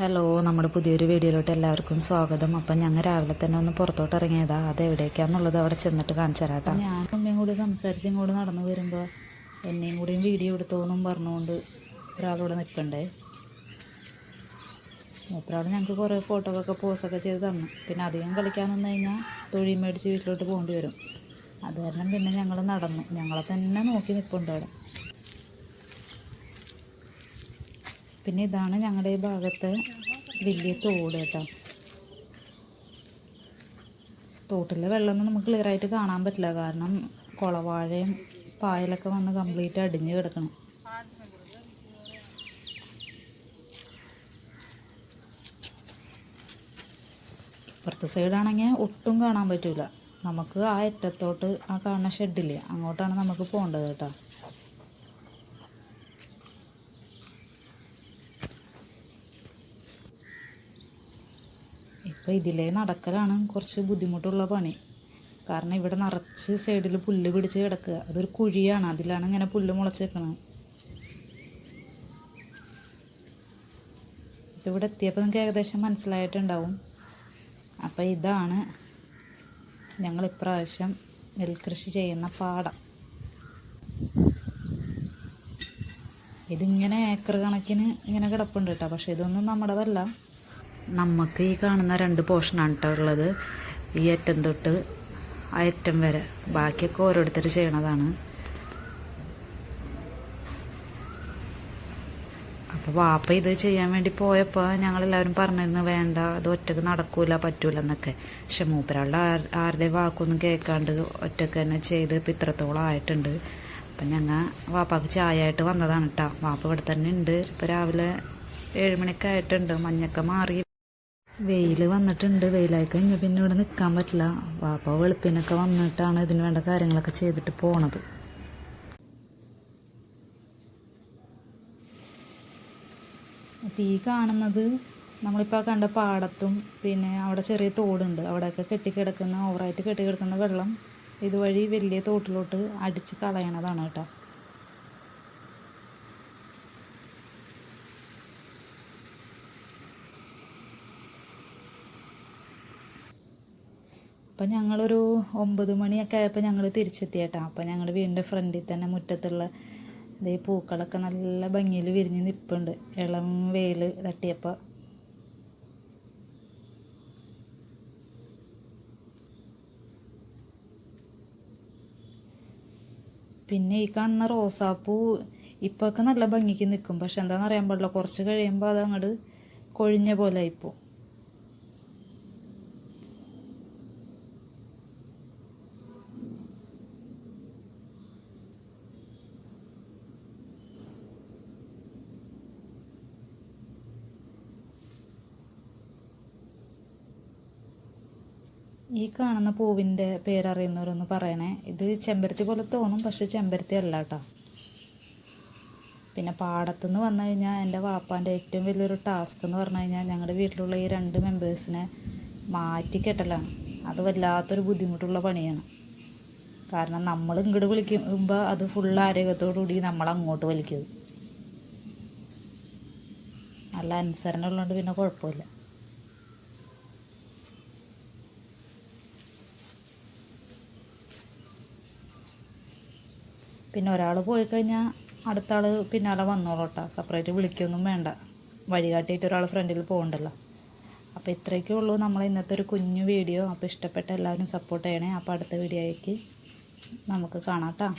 Hello, നമ്മുടെ പുതിയൊരു വീഡിയോയിലോട്ട് എല്ലാവർക്കും സ്വാഗതം. അപ്പം ഞങ്ങൾ രാവിലെ തന്നെ ഒന്ന് പുറത്തോട്ട് ഇറങ്ങിയതാ. അത് എവിടേക്കാന്നുള്ളത് അവിടെ ചെന്നിട്ട് കാണിച്ചു തരാം. ഞാനും അമ്മയും കൂടി സംസാരിച്ച് ഇങ്ങോട്ട് നടന്നു വരുമ്പോൾ എന്നെയും കൂടിയും വീഡിയോ എടുത്തോന്നും പറഞ്ഞുകൊണ്ട് ഒരാളിവിടെ നിൽക്കണ്ടേ. മൂപ്പരാൾ ഞങ്ങൾക്ക് കുറേ ഫോട്ടോയൊക്കെ പോസ്റ്റൊക്കെ ചെയ്ത് തന്നു. പിന്നെ അധികം കളിക്കാൻ വന്നു കഴിഞ്ഞാൽ തൊഴി മേടിച്ച് വീട്ടിലോട്ട് പോകേണ്ടി വരും. അത് കാരണം പിന്നെ ഞങ്ങൾ നടന്നു. ഞങ്ങളെ തന്നെ നോക്കി നിൽപ്പുണ്ട് അവിടെ. പിന്നെ ഇതാണ് ഞങ്ങളുടെ ഈ ഭാഗത്തെ വലിയ തോട് കേട്ടോ. തോട്ടിലെ വെള്ളമൊന്നും നമുക്ക് ക്ലിയറായിട്ട് കാണാൻ പറ്റില്ല, കാരണം കുളവാഴയും പായലൊക്കെ വന്ന് കംപ്ലീറ്റ് അടിഞ്ഞ് കിടക്കണം. ഇപ്പുറത്തെ സൈഡാണെങ്കിൽ ഒട്ടും കാണാൻ പറ്റില്ല. നമുക്ക് ആ അറ്റത്തോട്ട് ആ കാണുന്ന ഷെഡില്ലേ, അങ്ങോട്ടാണ് നമുക്ക് പോകേണ്ടത് കേട്ടോ. ഇപ്പോൾ ഇതിലേ നടക്കലാണ് കുറച്ച് ബുദ്ധിമുട്ടുള്ള പണി. കാരണം ഇവിടെ നിറച്ച് സൈഡിൽ പുല്ല് പിടിച്ച് കിടക്കുക. അതൊരു കുഴിയാണ്, അതിലാണ് ഇങ്ങനെ പുല്ല് മുളച്ച് വെക്കുന്നത്. ഇവിടെ എത്തിയപ്പോൾ നിങ്ങൾക്ക് ഏകദേശം മനസ്സിലായിട്ടുണ്ടാവും. അപ്പോൾ ഇതാണ് ഞങ്ങൾ ഇപ്രാവശ്യം നെൽകൃഷി ചെയ്യുന്ന പാടം. ഇതിങ്ങനെ ഏക്കർ കണക്കിന് ഇങ്ങനെ കിടപ്പുണ്ട് കേട്ടോ. പക്ഷേ ഇതൊന്നും നമ്മുടേതല്ല. നമുക്ക് ഈ കാണുന്ന 2 പോർഷനാണ് കേട്ടോ ഉള്ളത്, ഈ അറ്റം തൊട്ട് ആ അറ്റം വരെ. ബാക്കിയൊക്കെ ഓരോരുത്തർ ചെയ്യണതാണ്. അപ്പോൾ വാപ്പ ഇത് ചെയ്യാൻ വേണ്ടി പോയപ്പോൾ ഞങ്ങളെല്ലാവരും പറഞ്ഞിരുന്നു വേണ്ട, അത് ഒറ്റക്ക് നടക്കൂല, പറ്റൂല എന്നൊക്കെ. പക്ഷെ മൂപ്പരാളുടെ ആരുടെ വാക്കൊന്നും കേൾക്കാണ്ട് ഒറ്റക്ക് തന്നെ ചെയ്ത് ഇപ്പം ഇത്രത്തോളം ആയിട്ടുണ്ട്. അപ്പം ഞങ്ങൾ വാപ്പാക്ക് ചായ ആയിട്ട് വന്നതാണ് കേട്ടോ. വാപ്പ ഇവിടെ തന്നെ ഉണ്ട്. ഇപ്പോൾ രാവിലെ 7 മണിയൊക്കെ ആയിട്ടുണ്ട്. മഞ്ഞൊക്കെ മാറി വെയിൽ വന്നിട്ടുണ്ട്. വെയിലായി കഴിഞ്ഞാൽ പിന്നെ ഇവിടെ നിൽക്കാൻ പറ്റില്ല. വാപ്പ വെളുപ്പിനൊക്കെ വന്നിട്ടാണ് ഇതിന് വേണ്ട കാര്യങ്ങളൊക്കെ ചെയ്തിട്ട് പോണത്. അപ്പോൾ ഈ കാണുന്നത് നമ്മളിപ്പോൾ കണ്ട പാടത്തും പിന്നെ അവിടെ ചെറിയ തോടുണ്ട്, അവിടെയൊക്കെ കെട്ടിക്കിടക്കുന്ന ഓവറായിട്ട് കെട്ടിക്കിടക്കുന്ന വെള്ളം ഇതുവഴി വലിയ തോട്ടിലോട്ട് അടിച്ച് കളയണതാണ് കേട്ടോ. അപ്പം ഞങ്ങളൊരു 9 മണിയൊക്കെ ആയപ്പോൾ ഞങ്ങൾ തിരിച്ചെത്തിയേട്ടാ. അപ്പോൾ ഞങ്ങൾ വീടിൻ്റെ ഫ്രണ്ടിൽ തന്നെ മുറ്റത്തുള്ള ഇതേ പൂക്കളൊക്കെ നല്ല ഭംഗിയിൽ വിരിഞ്ഞ് നിൽപ്പുണ്ട്, ഇളം വെയിൽ തട്ടിയപ്പോൾ. പിന്നെ ഈ കാണുന്ന റോസാപ്പൂ ഇപ്പോഴൊക്കെ നല്ല ഭംഗിക്ക് നിൽക്കും. പക്ഷെ എന്താണെന്ന് അറിയാൻ പാടില്ല, കുറച്ച് കഴിയുമ്പോൾ അത് അങ്ങോട്ട് കൊഴിഞ്ഞ പോലെ ആയിപ്പോൾ. ഈ കാണുന്ന പൂവിൻ്റെ പേരറിയുന്നവരൊന്ന് പറയണേ. ഇത് ചെമ്പരത്തി പോലെ തോന്നും, പക്ഷെ ചെമ്പരത്തി അല്ല കേട്ടോ. പിന്നെ പാടത്തുനിന്ന് വന്നു കഴിഞ്ഞാൽ എൻ്റെ വാപ്പാൻ്റെ ഏറ്റവും വലിയൊരു ടാസ്ക് എന്ന് പറഞ്ഞു കഴിഞ്ഞാൽ ഞങ്ങളുടെ വീട്ടിലുള്ള ഈ 2 മെമ്പേഴ്സിനെ മാറ്റിക്കെട്ടലാണ്. അത് വല്ലാത്തൊരു ബുദ്ധിമുട്ടുള്ള പണിയാണ്. കാരണം നമ്മൾ ഇങ്ങോട്ട് വിളിക്കുമ്പോൾ അത് ഫുൾ ആരോഗ്യത്തോടുകൂടി നമ്മൾ അങ്ങോട്ട് വലിക്കും. നല്ല അനുസരണം ഉള്ളതുകൊണ്ട് പിന്നെ കുഴപ്പമില്ല. പിന്നെ ഒരാൾ പോയി കഴിഞ്ഞാൽ അടുത്ത ആൾ പിന്നാലെ വന്നോളൂ കേട്ടോ. സെപ്പറേറ്റ് വിളിക്കൊന്നും വേണ്ട, വഴികാട്ടിയിട്ട് ഒരാൾ ഫ്രണ്ടിൽ പോകണ്ടല്ലോ. അപ്പോൾ ഇത്രയൊക്കെ ഉള്ളൂ നമ്മൾ ഇന്നത്തെ ഒരു കുഞ്ഞു വീഡിയോ. അപ്പോൾ ഇഷ്ടപ്പെട്ട എല്ലാവരും സപ്പോർട്ട് ചെയ്യണേ. അപ്പോൾ അടുത്ത വീഡിയോയ്ക്ക് നമുക്ക് കാണാം കേട്ടോ.